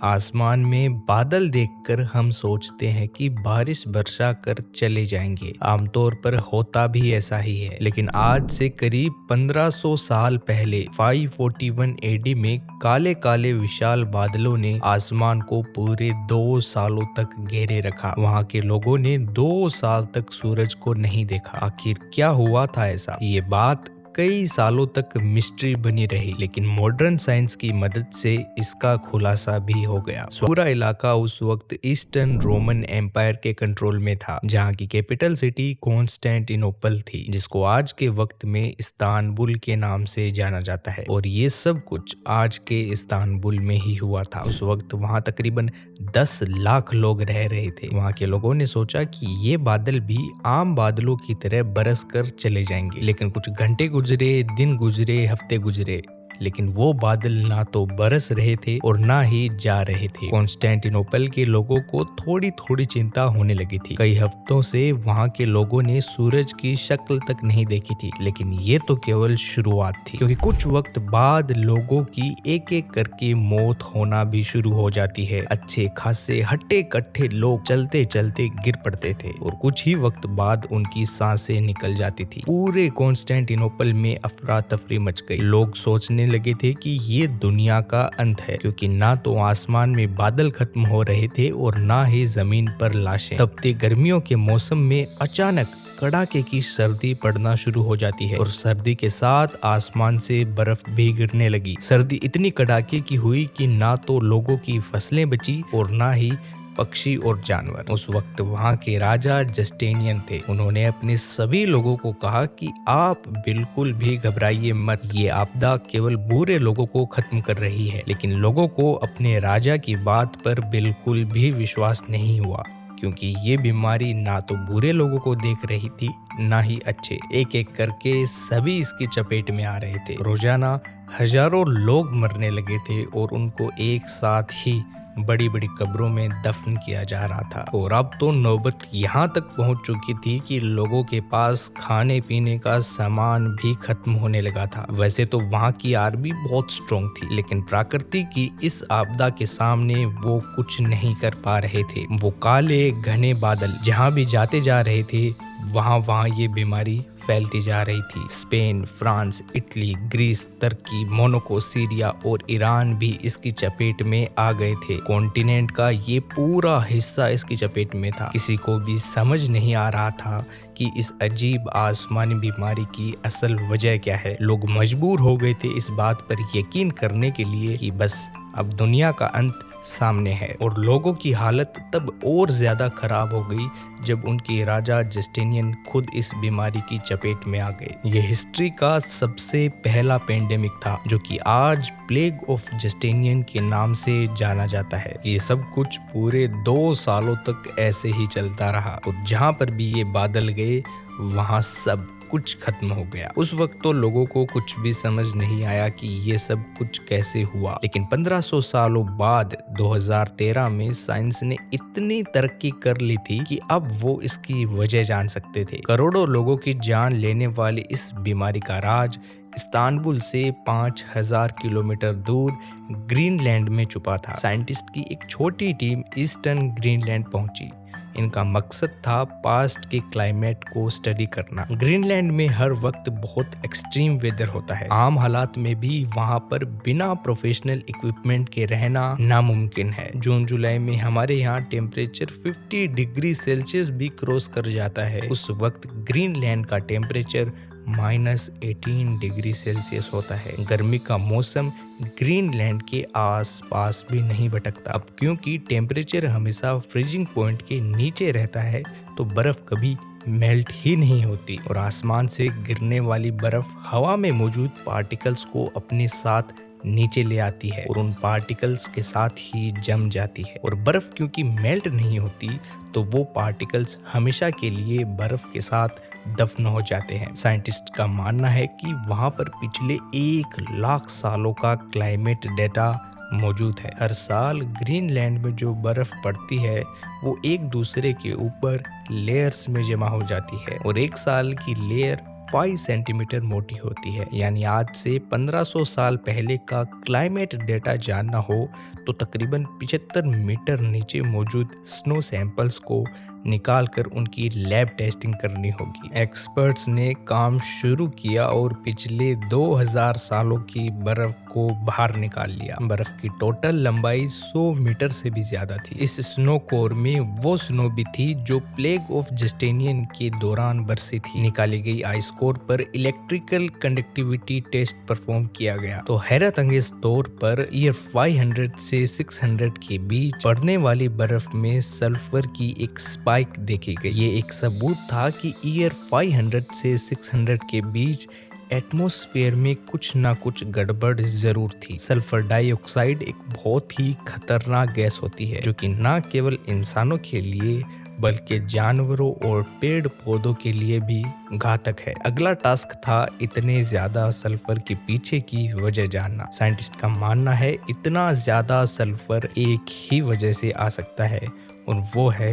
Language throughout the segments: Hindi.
आसमान में बादल देखकर हम सोचते हैं कि बारिश बरसा कर चले जाएंगे। आमतौर पर होता भी ऐसा ही है, लेकिन आज से करीब 1500 साल पहले 541 एडी में काले काले विशाल बादलों ने आसमान को पूरे 2 सालों तक घेरे रखा। वहाँ के लोगों ने 2 साल तक सूरज को नहीं देखा। आखिर क्या हुआ था ऐसा? ये बात कई सालों तक मिस्ट्री बनी रही, लेकिन मॉडर्न साइंस की मदद से इसका खुलासा भी हो गया। पूरा इलाका उस वक्त ईस्टर्न रोमन एम्पायर के कंट्रोल में था, जहाँ की कैपिटल सिटी कॉन्स्टेंटिनोपल थी, जिसको आज के वक्त में इस्तांबुल के नाम से जाना जाता है। और ये सब कुछ आज के इस्तांबुल में ही हुआ था। उस वक्त वहाँ तकरीबन 10 लाख लोग रह रहे थे। वहाँ के लोगों ने सोचा कि ये बादल भी आम बादलों की तरह बरस कर चले जाएंगे, लेकिन कुछ घंटे गुजरे, दिन गुजरे, हफ्ते गुजरे, लेकिन वो बादल ना तो बरस रहे थे और ना ही जा रहे थे। कॉन्स्टेंटिनोपल के लोगों को थोड़ी थोड़ी चिंता होने लगी थी। कई हफ्तों से वहाँ के लोगों ने सूरज की शक्ल तक नहीं देखी थी, लेकिन ये तो केवल शुरुआत थी, क्योंकि कुछ वक्त बाद लोगों की एक एक करके मौत होना भी शुरू हो जाती है। अच्छे खासे हट्टे कट्टे लोग चलते चलते गिर पड़ते थे और कुछ ही वक्त बाद उनकी सांसें निकल जाती थी। पूरे कॉन्स्टेंटिनोपल में अफरा तफरी मच गई। लोग सोचने लगे थे कि ये दुनिया का अंत है, क्योंकि ना तो आसमान में बादल खत्म हो रहे थे और ना ही जमीन पर लाशें। तपते गर्मियों के मौसम में अचानक कड़ाके की सर्दी पड़ना शुरू हो जाती है और सर्दी के साथ आसमान से बर्फ भी गिरने लगी। सर्दी इतनी कड़ाके की हुई कि ना तो लोगों की फसलें बची और ना ही पक्षी और जानवर। उस वक्त वहाँ के राजा जस्टेनियन थे। उन्होंने अपने सभी लोगों को कहा कि आप बिल्कुल भी घबराइए मत, ये आपदा केवल बुरे लोगों को खत्म कर रही है। लेकिन लोगों को अपने राजा की बात पर बिल्कुल भी विश्वास नहीं हुआ, क्योंकि ये बीमारी ना तो बुरे लोगों को देख रही थी, ना ही अच्छे। एक एक करके सभी इसकी चपेट में आ रहे थे। रोजाना हजारों लोग मरने लगे थे और उनको एक साथ ही बड़ी बड़ी कब्रों में दफन किया जा रहा था। और अब तो नौबत यहाँ तक पहुँच चुकी थी कि लोगों के पास खाने पीने का सामान भी खत्म होने लगा था। वैसे तो वहाँ की आर्मी बहुत स्ट्रॉन्ग थी, लेकिन प्रकृति की इस आपदा के सामने वो कुछ नहीं कर पा रहे थे। वो काले घने बादल जहाँ भी जाते जा रहे थे, वहाँ ये बीमारी फैलती जा रही थी। स्पेन, फ्रांस, इटली, ग्रीस, तुर्की, मोनाको, सीरिया और ईरान भी इसकी चपेट में आ गए थे। कॉन्टिनेंट का ये पूरा हिस्सा इसकी चपेट में था। किसी को भी समझ नहीं आ रहा था कि इस अजीब आसमानी बीमारी की असल वजह क्या है। लोग मजबूर हो गए थे इस बात पर यकीन करने के लिए कि बस अब दुनिया का अंत सामने है। और लोगों की हालत तब और ज्यादा खराब हो गई जब उनके राजा जस्टिनियन खुद इस बीमारी की चपेट में आ गए। ये हिस्ट्री का सबसे पहला पेंडेमिक था, जो कि आज प्लेग ऑफ जस्टिनियन के नाम से जाना जाता है। ये सब कुछ पूरे 2 सालों तक ऐसे ही चलता रहा और जहाँ पर भी ये बादल गए वहाँ सब कुछ खत्म हो गया। उस वक्त तो लोगों को कुछ भी समझ नहीं आया कि ये सब कुछ कैसे हुआ, लेकिन 1500 सालों बाद 2013 में साइंस ने इतनी तरक्की कर ली थी कि अब वो इसकी वजह जान सकते थे। करोड़ों लोगों की जान लेने वाली इस बीमारी का राज इस्तांबुल से 5000 किलोमीटर दूर ग्रीनलैंड में छुपा था। साइंटिस्ट की एक छोटी टीम ईस्टर्न ग्रीनलैंड पहुंची। इनका मकसद था पास्ट के क्लाइमेट को स्टडी करना। ग्रीनलैंड में हर वक्त बहुत एक्सट्रीम वेदर होता है। आम हालात में भी वहाँ पर बिना प्रोफेशनल इक्विपमेंट के रहना नामुमकिन है। जून जुलाई में हमारे यहाँ टेम्परेचर 50 डिग्री सेल्सियस भी क्रॉस कर जाता है। उस वक्त ग्रीनलैंड का टेम्परेचर -18 डिग्री सेल्सियस होता है। गर्मी का मौसम ग्रीनलैंड के आसपास भी नहीं भटकता। अब क्योंकि टेम्परेचर हमेशा फ्रीजिंग पॉइंट के नीचे रहता है, तो बर्फ कभी मेल्ट ही नहीं होती और आसमान से गिरने वाली बर्फ हवा में मौजूद पार्टिकल्स को अपने साथ नीचे ले आती है और उन पार्टिकल्स के साथ ही जम जाती है। और बर्फ क्योंकि मेल्ट नहीं होती, तो वो पार्टिकल्स हमेशा के लिए बर्फ के साथ दफन हो जाते हैं। साइंटिस्ट का मानना है कि वहाँ पर पिछले 1 लाख सालों का क्लाइमेट डेटा मौजूद है। हर साल ग्रीनलैंड में जो बर्फ पड़ती है वो एक दूसरे के ऊपर लेयर्स में जमा हो जाती है और एक साल की लेयर 5 सेंटीमीटर मोटी होती है। यानी आज से 1500 साल पहले का क्लाइमेट डेटा जानना हो तो तकरीबन 75 मीटर नीचे मौजूद स्नो सैंपल्स को निकाल कर उनकी लैब टेस्टिंग करनी होगी। एक्सपर्ट्स ने काम शुरू किया और पिछले 2000 सालों की बर्फ को बाहर निकाल लिया। बर्फ की टोटल लंबाई 100 मीटर से भी ज्यादा थी। इस स्नो कोर में वो स्नो भी थी जो प्लेग ऑफ जस्टिनियन के दौरान बरसी थी। निकाली गई आइस कोर पर इलेक्ट्रिकल कंडक्टिविटी टेस्ट परफॉर्म किया गया तो हैरत अंगेज तौर पर ईयर 500 से 600 के बीच पड़ने वाली बर्फ में सल्फर की एक स्पाइक देखी गई। ये एक सबूत था कि ईयर 500 से 600 के बीच एटमॉस्फेयर में कुछ ना कुछ गड़बड़ जरूर थी। सल्फर डाइऑक्साइड एक बहुत ही खतरनाक गैस होती है जो कि ना केवल इंसानों के लिए बल्कि जानवरों और पेड़ पौधों के लिए भी घातक है। अगला टास्क था इतने ज्यादा सल्फर के पीछे की वजह जानना। साइंटिस्ट का मानना है इतना ज्यादा सल्फर एक ही वजह से आ सकता है और वो है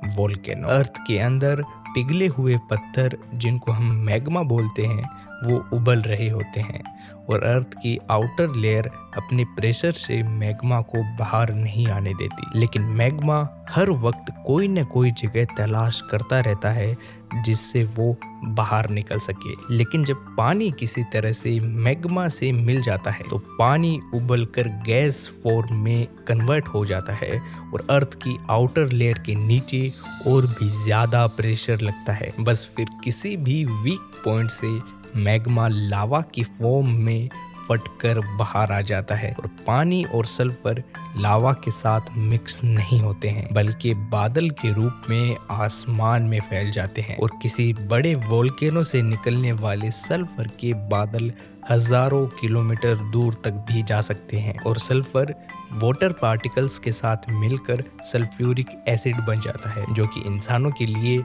वोल्केनो। अर्थ के अंदर पिघले हुए पत्थर जिनको हम मैग्मा बोलते हैं वो उबल रहे होते हैं और अर्थ की आउटर लेयर अपने प्रेशर से मैग्मा को बाहर नहीं आने देती। लेकिन मैग्मा हर वक्त कोई न कोई जगह तलाश करता रहता है जिससे वो बाहर निकल सके। लेकिन जब पानी किसी तरह से मैग्मा से मिल जाता है तो पानी उबलकर गैस फॉर्म में कन्वर्ट हो जाता है और अर्थ की आउटर लेयर के नीचे और भी ज्यादा प्रेशर लगता है। बस फिर किसी भी वीक पॉइंट से मैग्मा लावा की फॉर्म में फटकर बाहर आ जाता है और पानी और सल्फर लावा के साथ मिक्स नहीं होते हैं बल्कि बादल के रूप में आसमान में फैल जाते हैं और किसी बड़े वोल्केनो से निकलने वाले सल्फर के बादल हजारों किलोमीटर दूर तक भी जा सकते हैं और सल्फर वाटर पार्टिकल्स के साथ मिलकर सल्फ्यूरिक एसिड बन जाता है जो कि इंसानों के लिए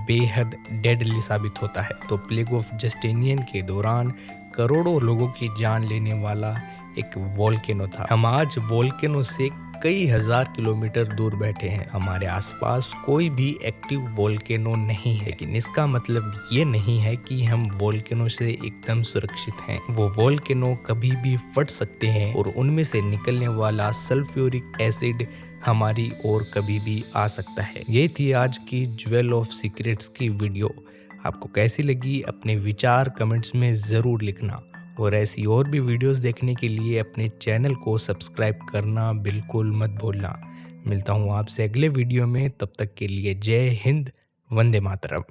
बेहद डेडली साबित होता है। तो प्लेग ऑफ जस्टिनियन के दौरान करोड़ों लोगों की जान लेने वाला एक वोल्केनो था। हम आज वोल्केनो से कई हजार किलोमीटर दूर बैठे हैं। हमारे आसपास कोई भी एक्टिव वोल्केनो नहीं है, लेकिन इसका मतलब ये नहीं है कि हम वोल्केनो से एकदम सुरक्षित हैं। वो वोल्केनो कभी भी फट सकते हैं और उनमें से निकलने वाला सल्फ्यूरिक एसिड हमारी ओर कभी भी आ सकता है। ये थी आज की ज्वेल ऑफ सीक्रेट्स की वीडियो। आपको कैसी लगी अपने विचार कमेंट्स में ज़रूर लिखना और ऐसी और भी वीडियोस देखने के लिए अपने चैनल को सब्सक्राइब करना बिल्कुल मत भूलना। मिलता हूँ आपसे अगले वीडियो में, तब तक के लिए जय हिंद, वंदे मातरम।